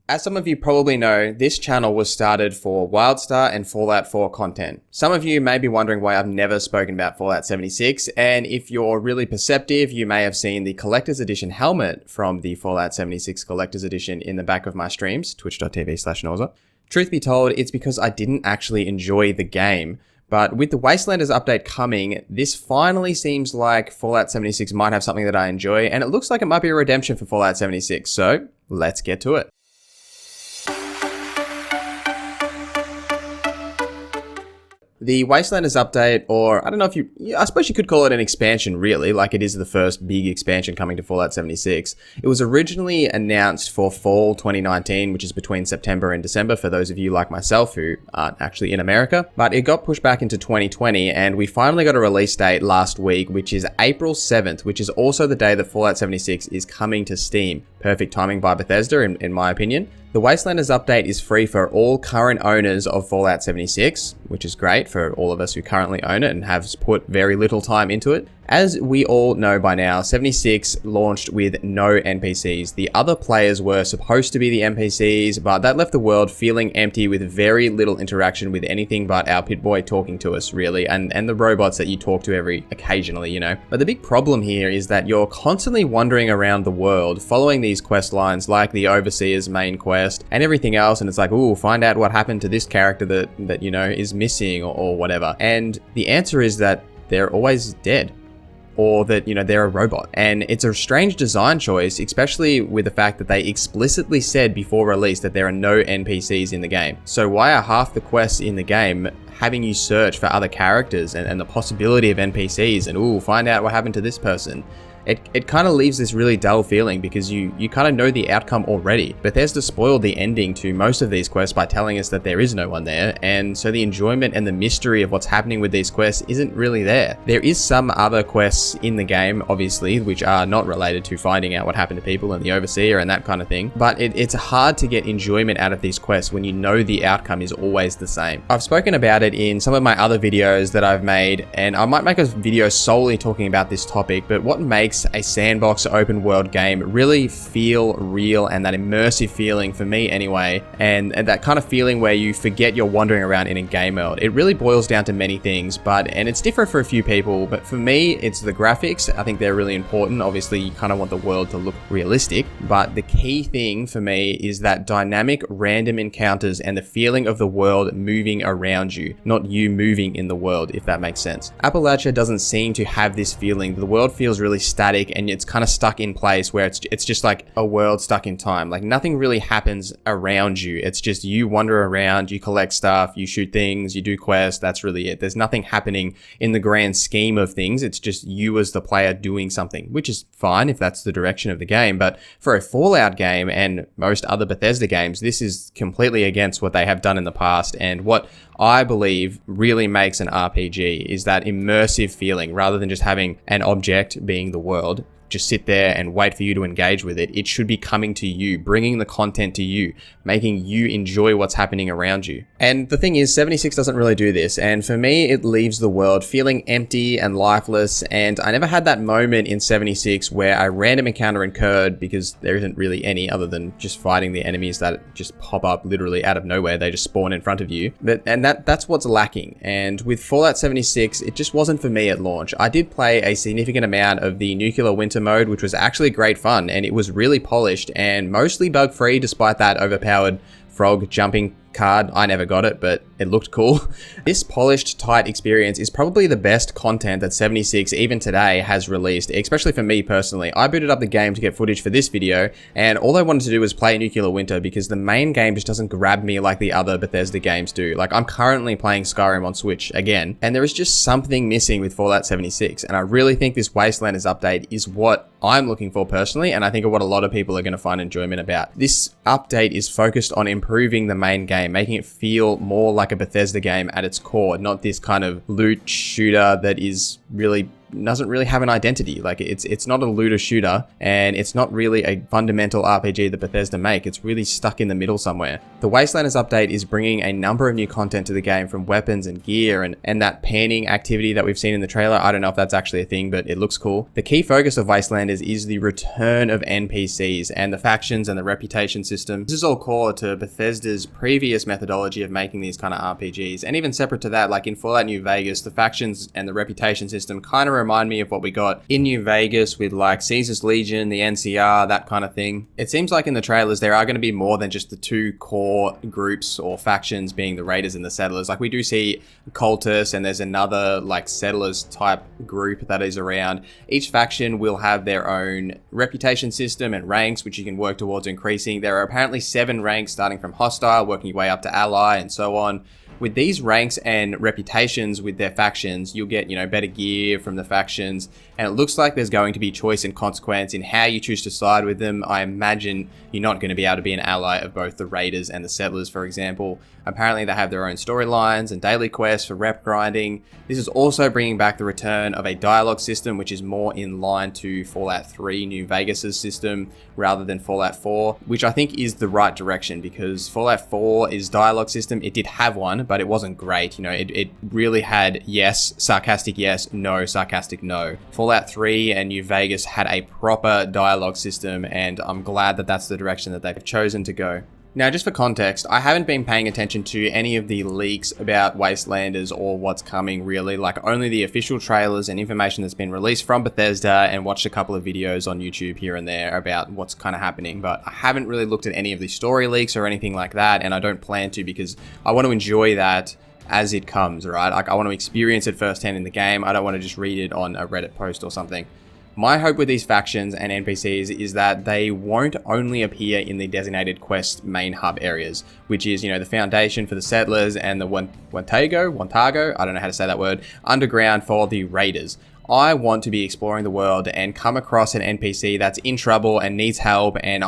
As some of you probably know, this channel was started for WildStar and Fallout 4 content. Some of you may be wondering why I've never spoken about Fallout 76, and if you're really perceptive, you may have seen the Collector's Edition helmet from the Fallout 76 Collector's Edition in the back of my streams, twitch.tv/NorZZa. Truth be told, it's because I didn't actually enjoy the game. But with the Wastelanders update coming, this finally seems like Fallout 76 might have something that I enjoy, and it looks like it might be a redemption for Fallout 76, so let's get to it. The Wastelanders update, or I don't know if I suppose you could call it an expansion really, like it is the first big expansion coming to Fallout 76. It was originally announced for fall 2019, which is between September and December for those of you like myself who aren't actually in America, but it got pushed back into 2020 and we finally got a release date last week, which is April 7th, which is also the day that Fallout 76 is coming to Steam. Perfect timing by Bethesda in my opinion. The Wastelanders update is free for all current owners of Fallout 76, which is great for all of us who currently own it and have put very little time into it. As we all know by now, 76 launched with no NPCs. The other players were supposed to be the NPCs, but that left the world feeling empty with very little interaction with anything but our Pit-Boy talking to us, really, and the robots that you talk to occasionally, you know. But the big problem here is that you're constantly wandering around the world, following these quest lines like the Overseer's main quest and everything else, and it's like, ooh, find out what happened to this character that you know, is missing or whatever. And the answer is that they're always dead. Or that, you know, they're a robot. And it's a strange design choice, especially with the fact that they explicitly said before release that there are no NPCs in the game. So why are half the quests in the game having you search for other characters and the possibility of NPCs and, ooh, find out what happened to this person? It kind of leaves this really dull feeling because you kind of know the outcome already. Bethesda spoiled the ending to most of these quests by telling us that there is no one there, and so the enjoyment and the mystery of what's happening with these quests isn't really there. There is some other quests in the game, obviously, which are not related to finding out what happened to people and the Overseer and that kind of thing, but it's hard to get enjoyment out of these quests when you know the outcome is always the same. I've spoken about it in some of my other videos that I've made, and I might make a video solely talking about this topic, but what makes a sandbox open world game really feel real, and that immersive feeling for me anyway, and that kind of feeling where you forget you're wandering around in a game world. It really boils down to many things, and it's different for a few people, but for me it's the graphics. I think they're really important. Obviously you kind of want the world to look realistic, but the key thing for me is that dynamic random encounters and the feeling of the world moving around you, not you moving in the world, if that makes sense. Appalachia doesn't seem to have this feeling. The world feels really static and it's kind of stuck in place where it's just like a world stuck in time. Like nothing really happens around you. It's just you wander around, you collect stuff, you shoot things, you do quests. That's really it. There's nothing happening in the grand scheme of things. It's just you as the player doing something, which is fine if that's the direction of the game. But for a Fallout game and most other Bethesda games, this is completely against what they have done in the past, and what I believe really makes an RPG is that immersive feeling rather than just having an object being the world. Just sit there and wait for you to engage with it. It should be coming to you, bringing the content to you, making you enjoy what's happening around you. And the thing is, 76 doesn't really do this. And for me, it leaves the world feeling empty and lifeless. And I never had that moment in 76 where a random encounter occurred, because there isn't really any other than just fighting the enemies that just pop up literally out of nowhere. They just spawn in front of you. And that's what's lacking. And with Fallout 76, it just wasn't for me at launch. I did play a significant amount of the Nuclear Winter mode, which was actually great fun, and it was really polished and mostly bug free despite that overpowered frog jumping card. I never got it, but it looked cool. This polished, tight experience is probably the best content that 76 even today has released, especially for me personally. I booted up the game to get footage for this video, and all I wanted to do was play Nuclear Winter because the main game just doesn't grab me like the other Bethesda games do. Like, I'm currently playing Skyrim on Switch again, and there is just something missing with Fallout 76, and I really think this Wastelanders update is what I'm looking for personally, and I think what a lot of people are going to find enjoyment about. This update is focused on improving the main game, making it feel more like a Bethesda game at its core, not this kind of loot shooter that is really doesn't really have an identity. Like it's not a looter shooter, and it's not really a fundamental RPG that Bethesda make. It's really stuck in the middle somewhere. The Wastelanders update is bringing a number of new content to the game, from weapons and gear and that panning activity that we've seen in the trailer. I don't know if that's actually a thing, but it looks cool. The key focus of Wastelanders is the return of NPCs and the factions and the reputation system. This is all core to Bethesda's previous methodology of making these kind of RPGs, and even separate to that, like in Fallout New Vegas, the factions and the reputation system kind of remind me of what we got in New Vegas with like Caesar's Legion, the NCR, that kind of thing. It seems like in the trailers there are going to be more than just the two core groups or factions being the Raiders and the Settlers. Like we do see cultists, and there's another like Settlers type group that is around. Each faction will have their own reputation system and ranks, which you can work towards increasing. There are apparently 7 ranks, starting from hostile, working your way up to ally, and so on. With these ranks and reputations with their factions, you'll get, better gear from the factions, and it looks like there's going to be choice and consequence in how you choose to side with them. I imagine you're not going to be able to be an ally of both the Raiders and the Settlers, for example. Apparently they have their own storylines and daily quests for rep grinding. This is also bringing back the return of a dialogue system, which is more in line to Fallout 3 New Vegas' system rather than Fallout 4, which I think is the right direction, because Fallout 4's dialogue system, it did have one, but it wasn't great. It really had yes, sarcastic yes, no, sarcastic no. Fallout 3 and New Vegas had a proper dialogue system, and I'm glad that that's the direction that they've chosen to go. Now, just for context, I haven't been paying attention to any of the leaks about Wastelanders or what's coming, really. Like, only the official trailers and information that's been released from Bethesda, and watched a couple of videos on YouTube here and there about what's kind of happening. But I haven't really looked at any of the story leaks or anything like that, and I don't plan to, because I want to enjoy that as it comes, right? Like, I want to experience it firsthand in the game. I don't want to just read it on a Reddit post or something. My hope with these factions and NPCs is that they won't only appear in the designated quest main hub areas, which is, the foundation for the Settlers and the Wantago, I don't know how to say that word, underground for the Raiders. I want to be exploring the world and come across an NPC that's in trouble and needs help, and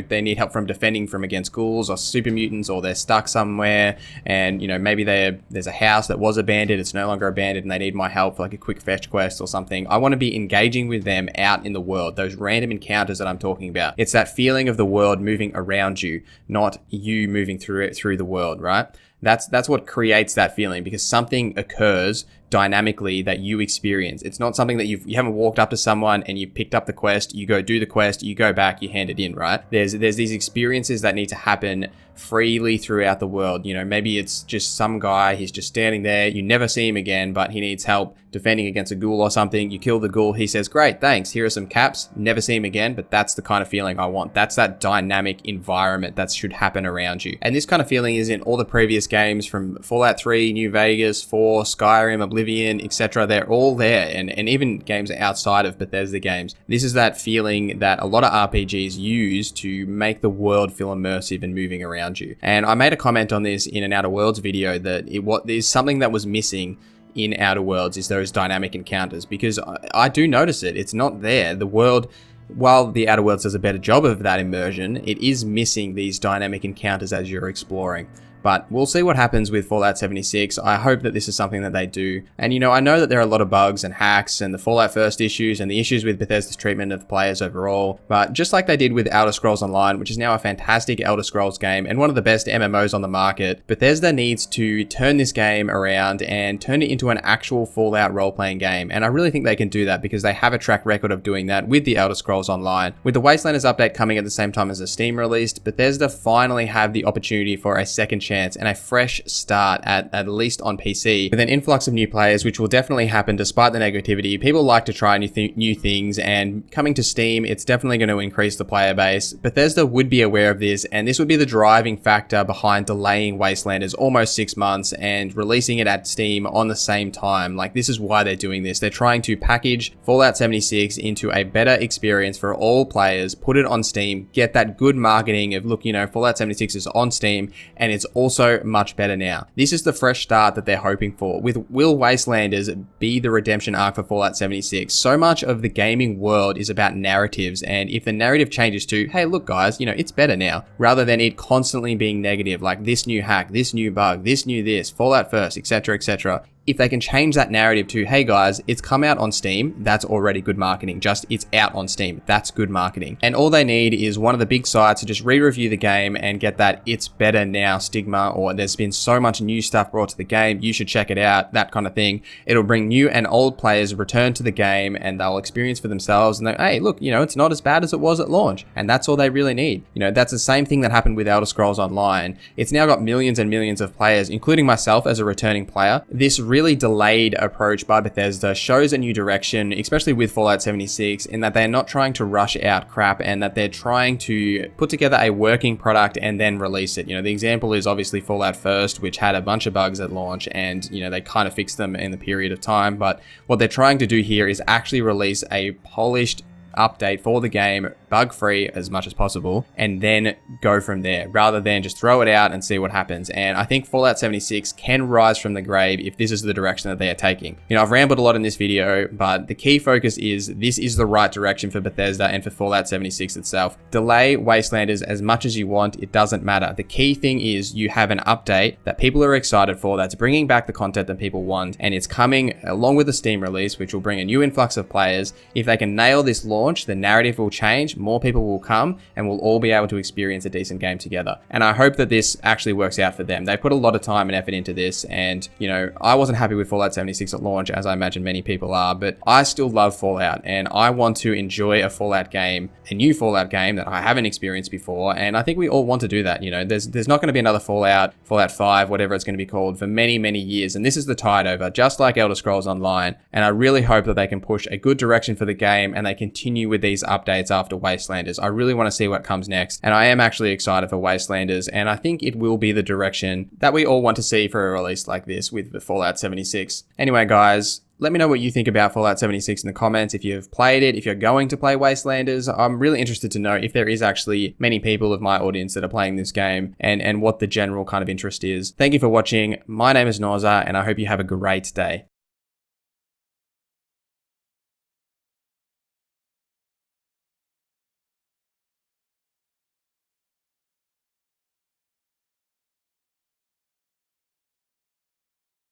they need help from defending from against ghouls or super mutants, or they're stuck somewhere, and maybe there's a house that was abandoned, it's no longer abandoned, and they need my help for like a quick fetch quest or something. I want to be engaging with them out in the world, those random encounters that I'm talking about. It's that feeling of the world moving around you, not you moving through the world, right? That's what creates that feeling, because something occurs dynamically that you experience. It's not something that you haven't walked up to someone and you picked up the quest, you go do the quest, you go back, you hand it in, right? There's these experiences that need to happen freely throughout the world. Maybe it's just some guy, he's just standing there, you never see him again, but he needs help defending against a ghoul or something. You kill the ghoul, he says, great, thanks, here are some caps, never see him again. But that's the kind of feeling I want. That's that dynamic environment that should happen around you. And this kind of feeling is in all the previous games, from Fallout 3, New Vegas, 4, Skyrim, Oblivion, etc. They're all there, and even games outside of Bethesda games. This is that feeling that a lot of RPGs use to make the world feel immersive and moving around you. And I made a comment on this in an Outer Worlds video, that there's something that was missing in Outer Worlds is those dynamic encounters, because I do notice it. It's not there. The world, while the Outer Worlds does a better job of that immersion, it is missing these dynamic encounters as you're exploring. But we'll see what happens with Fallout 76. I hope that this is something that they do. And I know that there are a lot of bugs and hacks and the Fallout First issues and the issues with Bethesda's treatment of players overall. But just like they did with Elder Scrolls Online, which is now a fantastic Elder Scrolls game and one of the best MMOs on the market, Bethesda needs to turn this game around and turn it into an actual Fallout role-playing game. And I really think they can do that, because they have a track record of doing that with the Elder Scrolls Online. With the Wastelanders update coming at the same time as the Steam release, Bethesda finally have the opportunity for a second chance and a fresh start at least on PC, with an influx of new players, which will definitely happen despite the negativity. People like to try new things, and coming to Steam, it's definitely going to increase the player base. Bethesda would be aware of this, and this would be the driving factor behind delaying Wastelanders almost 6 months and releasing it at Steam on the same time. Like, this is why they're doing this. They're trying to package Fallout 76 into a better experience for all players, put it on Steam, get that good marketing of, look, Fallout 76 is on Steam, and it's also much better now. This is the fresh start that they're hoping for. Will Wastelanders be the redemption arc for Fallout 76? So much of the gaming world is about narratives, and if the narrative changes to, hey, look guys, it's better now, rather than it constantly being negative, like this new hack, this new bug, this new this, Fallout First, etc., etc., if they can change that narrative to, hey guys, it's come out on Steam, that's already good marketing. Just it's out on Steam, that's good marketing. And all they need is one of the big sites to just re-review the game and get that it's better now stigma, or there's been so much new stuff brought to the game, you should check it out, that kind of thing. It'll bring new and old players return to the game and they'll experience for themselves and they, hey, look, you know, it's not as bad as it was at launch. And that's all they really need. You know, that's the same thing that happened with Elder Scrolls Online. It's now got millions and millions of players, including myself as a returning player. This really delayed approach by Bethesda shows a new direction, especially with Fallout 76, in that they're not trying to rush out crap and that they're trying to put together a working product and then release it. You know, the example is obviously Fallout First, which had a bunch of bugs at launch and, you know, they kind of fixed them in the period of time. But what they're trying to do here is actually release a polished update for the game, bug-free as much as possible, and then go from there, rather than just throw it out and see what happens. And I think Fallout 76 can rise from the grave if this is the direction that they are taking. You know, I've rambled a lot in this video, but the key focus is this is the right direction for Bethesda and for Fallout 76 itself. Delay Wastelanders as much as you want, it doesn't matter. The key thing is you have an update that people are excited for, that's bringing back the content that people want, and it's coming along with the Steam release, which will bring a new influx of players. If they can nail this launch, the narrative will change, more people will come, and we'll all be able to experience a decent game together. And I hope that this actually works out for them. They put a lot of time and effort into this, and, you know, I wasn't happy with Fallout 76 at launch, as I imagine many people are, but I still love Fallout, and I want to enjoy a Fallout game, a new Fallout game that I haven't experienced before, and I think we all want to do that. You know, there's not going to be another Fallout 5, whatever it's going to be called, for many, many years, and this is the tide over, just like Elder Scrolls Online, and I really hope that they can push a good direction for the game, and they continue with these updates after Wastelanders. I really want to see what comes next, and I am actually excited for Wastelanders, and I think it will be the direction that we all want to see for a release like this with the Fallout 76. Anyway, guys, let me know what you think about Fallout 76 in the comments. If you've played it, if you're going to play Wastelanders, I'm really interested to know if there is actually many people of my audience that are playing this game and what the general kind of interest is. Thank you for watching. My name is NorZZa, and I hope you have a great day.